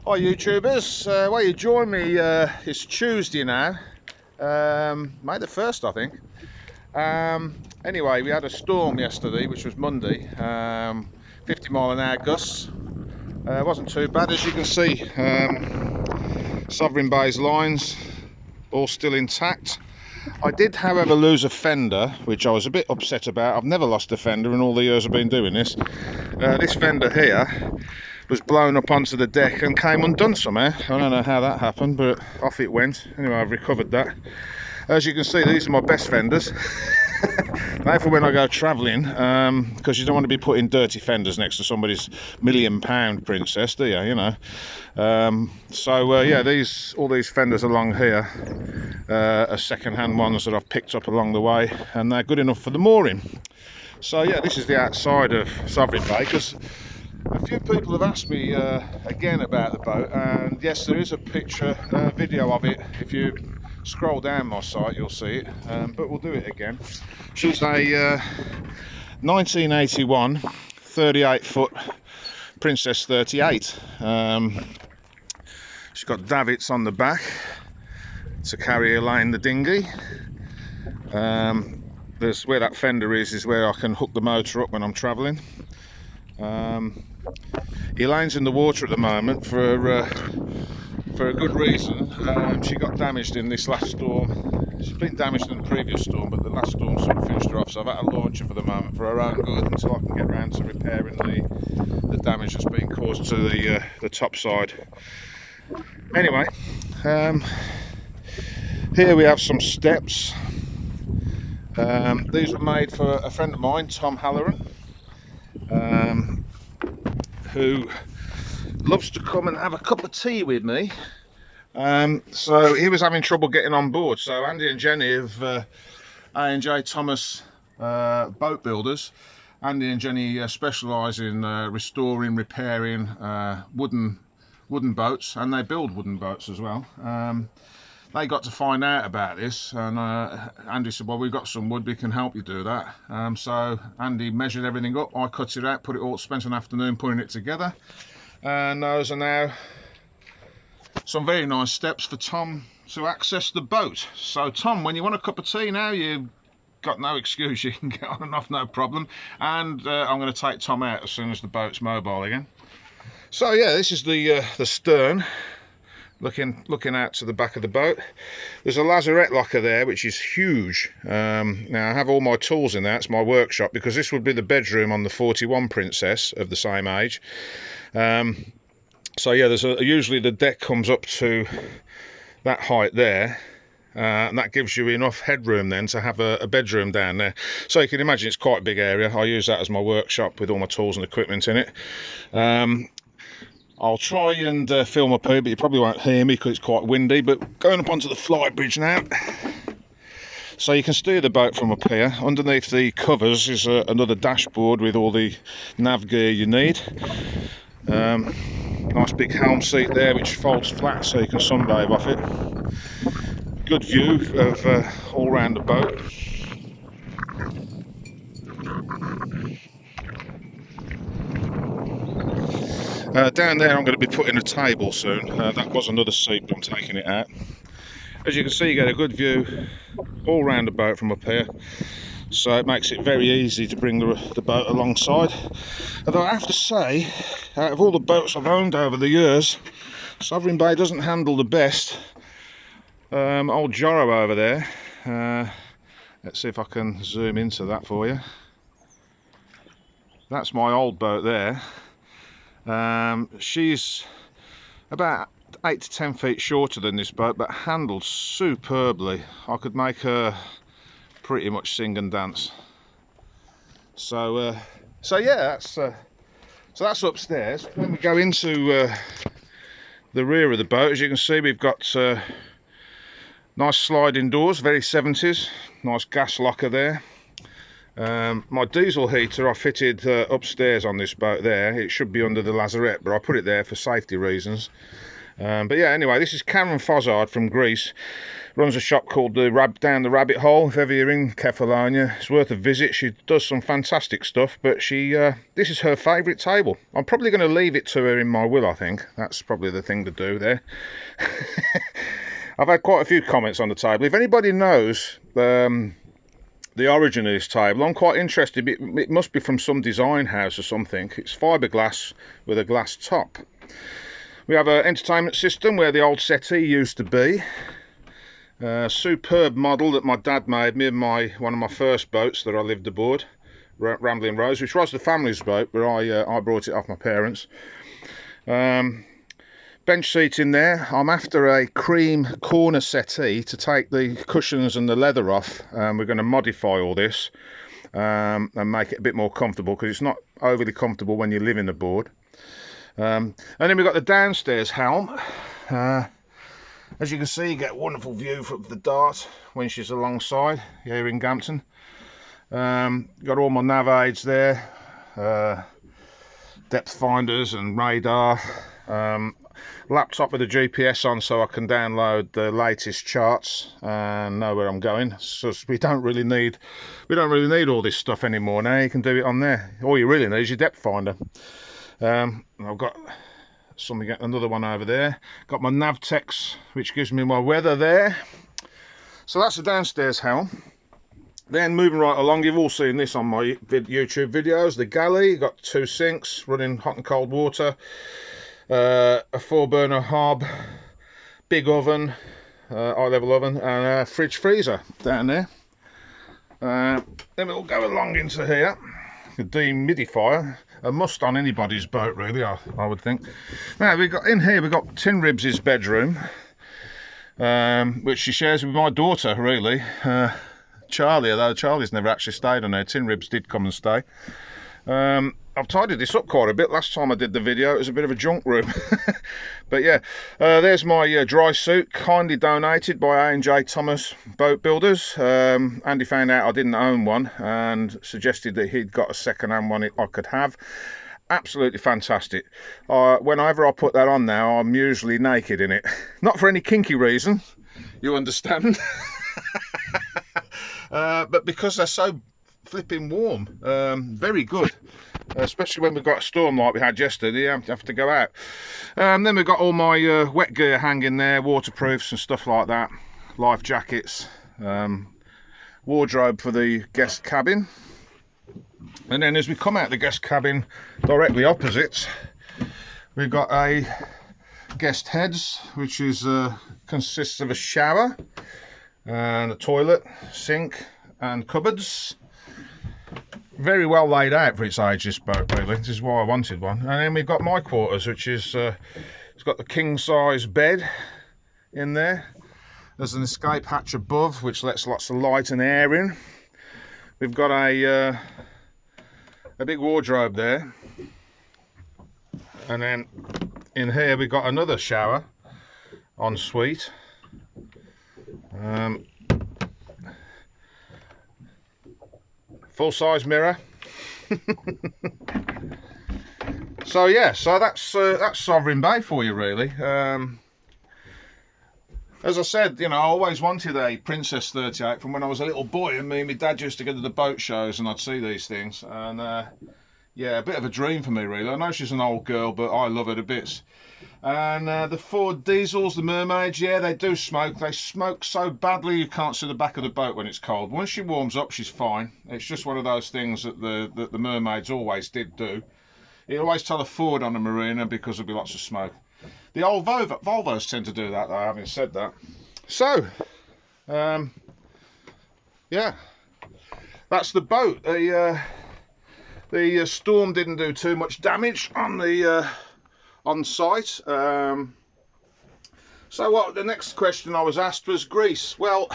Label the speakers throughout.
Speaker 1: Hi YouTubers, well you join me, it's Tuesday now, May the 1st I think. Anyway, we had a storm yesterday, which was Monday, 50 mile an hour gusts. It wasn't too bad, as you can see. Sovereign Bay's lines all still intact. I did however lose a fender, which I was a bit upset about. I've never lost a fender in all the years I've been doing this. This fender here was blown up onto the deck and came undone somehow. I don't know how that happened, but off it went. Anyway, I've recovered that. As you can see, these are my best fenders. Now for when I go travelling, because you don't want to be putting dirty fenders next to somebody's £1 million Princess, do you? You know. Yeah, all these fenders along here are second-hand ones that I've picked up along the way, and they're good enough for the mooring. So yeah, this is the outside of Sovereign Bay, because a few people have asked me again about the boat, and yes, there is a picture, video of it. If you scroll down my site, you'll see it, but we'll do it again. She's a 1981 38-foot Princess 38. She's got davits on the back to carry Elaine the dinghy. There's where that fender is where I can hook the motor up when I'm travelling. Elaine's in the water at the moment for a good reason. She got damaged in this last storm. She's been damaged in the previous storm, but the last storm sort of finished her off, so I've had to launch her for the moment for her own good until I can get around to repairing the damage that's been caused to the top side. Anyway, here we have some steps. These were made for a friend of mine, Tom Halloran, who loves to come and have a cup of tea with me. So he was having trouble getting on board, so Andy and Jenny of A&J Thomas Boat Builders. Andy and Jenny specialise in restoring, repairing wooden boats, and they build wooden boats as well. They got to find out about this, and Andy said, well, we've got some wood, we can help you do that. So Andy measured everything up, I cut it out, put it all, spent an afternoon putting it together, and those are now some very nice steps for Tom to access the boat. So Tom, when you want a cup of tea now, you've got no excuse, you can get on and off, no problem. And I'm going to take Tom out as soon as the boat's mobile again. So yeah, this is the stern, looking out to the back of the boat. There's a lazarette locker there, which is huge. Now I have all my tools in there. It's my workshop, because this would be the bedroom on the 41 Princess of the same age. So yeah, usually the deck comes up to that height there, and that gives you enough headroom then to have a bedroom down there. So you can imagine it's quite a big area. I use that as my workshop with all my tools and equipment in it. I'll try and film up here, but you probably won't hear me because it's quite windy. But going up onto the fly bridge now, so you can steer the boat from up here. Underneath the covers is another dashboard with all the nav gear you need. Nice big helm seat there, which folds flat so you can sunbathe off it. Good view of all round the boat. Down there I'm going to be putting a table soon. That was another seat, but I'm taking it out. As you can see, you get a good view all round the boat from up here, so it makes it very easy to bring the boat alongside. Although I have to say, out of all the boats I've owned over the years, Sovereign Bay doesn't handle the best. Old Joro over there, let's see if I can zoom into that for you. That's my old boat there. She's about 8 to 10 feet shorter than this boat, but handled superbly. I could make her pretty much sing and dance. So yeah, that's upstairs. When we go into the rear of the boat, as you can see, we've got nice sliding doors, very 70s. Nice gas locker there. My diesel heater I fitted upstairs on this boat there. It should be under the lazarette, but I put it there for safety reasons. But yeah, anyway, this is Karen Fozzard from Greece. Runs a shop called Down the Rabbit Hole. If ever you're in Kefalonia, it's worth a visit. She does some fantastic stuff, but this is her favourite table. I'm probably going to leave it to her in my will, I think. That's probably the thing to do there. I've had quite a few comments on the table. If anybody knows the origin of this table, I'm quite interested. It must be from some design house or something. It's fiberglass with a glass top. We have an entertainment system where the old settee used to be. Superb model that my dad made me of one of my first boats that I lived aboard, Rambling Rose, which was the family's boat, but I brought it off my parents. Bench seat in there. I'm after a cream corner settee to take the cushions and the leather off. We're going to modify all this and make it a bit more comfortable, because it's not overly comfortable when you're living aboard. And then we've got the downstairs helm. As you can see, you get a wonderful view from the Dart when she's alongside here in Gampton. Got all my nav aids there, depth finders and radar. Laptop with a GPS on, so I can download the latest charts and know where I'm going. So we don't really need all this stuff anymore now. You can do it on there. All you really need is your depth finder. I've got another one over there. Got my Navtex, which gives me my weather there. So that's the downstairs helm. Then moving right along, you've all seen this on my YouTube videos. The galley, got 2 sinks running hot and cold water, a 4-burner hob, big oven, high level oven, and a fridge freezer down there. Then we'll go along into here. The dehumidifier, a must on anybody's boat really, I would think. Now we've got Tin Ribs' bedroom, which she shares with my daughter really. Charlie, although Charlie's never actually stayed on there. Tin Ribs did come and stay. I've tidied this up quite a bit. Last time I did the video it was a bit of a junk room. But yeah, there's my dry suit, kindly donated by A&J Thomas Boat Builders. Andy found out I didn't own one and suggested that he'd got a second-hand one I could have. Absolutely fantastic. Whenever I put that on now, I'm usually naked in it. Not for any kinky reason, you understand. But because they're so flipping warm. Very good, especially when we've got a storm like we had yesterday. You have to go out. Then we've got all my wet gear hanging there, waterproofs and stuff like that, life jackets, wardrobe for the guest cabin. And then as we come out the guest cabin, directly opposite, we've got a guest heads, which is consists of a shower and a toilet, sink and cupboards. Very well laid out for its age, this boat really. This is why I wanted one. And then we've got my quarters, which is it's got the king size bed in there. There's an escape hatch above which lets lots of light and air in. We've got a big wardrobe there, and then in here we've got another shower en suite. Full-size mirror. So yeah, so that's Sovereign Bay for you really. As I said, you know, I always wanted a Princess 38 from when I was a little boy, and me and my dad used to go to the boat shows and I'd see these things, and yeah, a bit of a dream for me really. I know she's an old girl, but I love her to bits. And the Ford diesels, the mermaids, yeah, they do smoke. They smoke so badly you can't see the back of the boat when it's cold. Once she warms up, she's fine. It's just one of those things that the mermaids always did do. You always tell a Ford on a marina because there'll be lots of smoke. The old Volvos tend to do that, though, having said that. So, yeah, that's the boat. The storm didn't do too much damage on the on site. So what the next question I was asked was Greece. Well,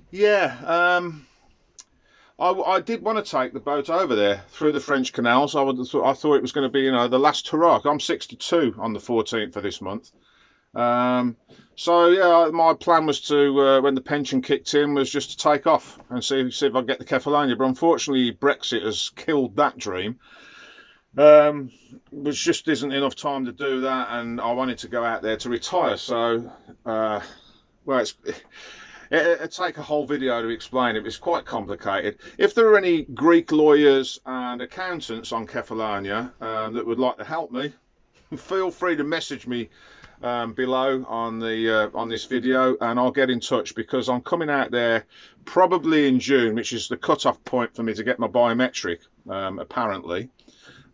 Speaker 1: yeah, I did want to take the boat over there through the French canals. I thought it was going to be, you know, the last hurrah. I'm 62 on the 14th of this month. So yeah, my plan was to, when the pension kicked in, was just to take off and see if I get the Kefalonia. But unfortunately, Brexit has killed that dream. Which just isn't enough time to do that, and I wanted to go out there to retire. So, well, it'd take a whole video to explain it. It's quite complicated. If there are any Greek lawyers and accountants on Kefalonia that would like to help me, feel free to message me below on the on this video, and I'll get in touch, because I'm coming out there probably in June, which is the cut-off point for me to get my biometric, apparently.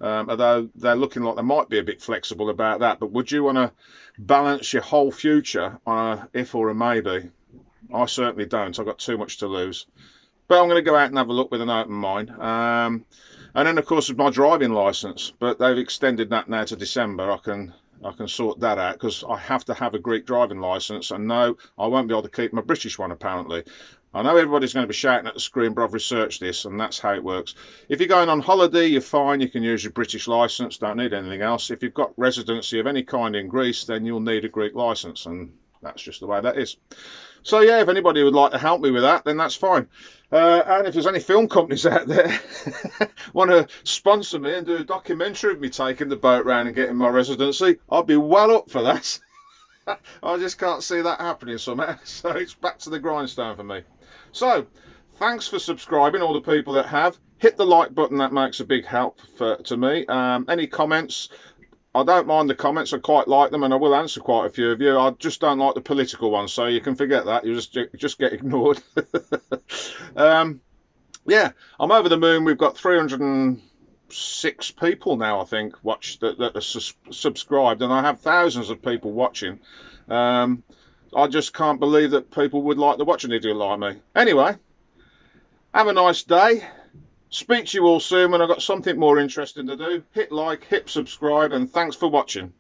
Speaker 1: Although they're looking like they might be a bit flexible about that. But would you want to balance your whole future on a if or a maybe? I certainly don't. I've got too much to lose. But I'm going to go out and have a look with an open mind. And then, of course, with my driving licence. But they've extended that now to December. I can sort that out, because I have to have a Greek driving licence. And no, I won't be able to keep my British one, apparently. I know everybody's going to be shouting at the screen, but I've researched this, and that's how it works. If you're going on holiday, you're fine. You can use your British licence. Don't need anything else. If you've got residency of any kind in Greece, then you'll need a Greek licence, and that's just the way that is. So, yeah, if anybody would like to help me with that, then that's fine. And if there's any film companies out there want to sponsor me and do a documentary of me taking the boat round and getting my residency, I'll be well up for that. I just can't see that happening somehow. So it's back to the grindstone for me. So, thanks for subscribing, all the people that have. Hit the like button, that makes a big help to me. Any comments? I don't mind the comments, I quite like them, and I will answer quite a few of you. I just don't like the political ones, so you can forget that. You just get ignored. Yeah, I'm over the moon. We've got 306 people now, I think, that are subscribed, and I have thousands of people watching. I just can't believe that people would like to watch an idiot like me. Anyway, have a nice day. Speak to you all soon when I've got something more interesting to do. Hit like, hit subscribe, and thanks for watching.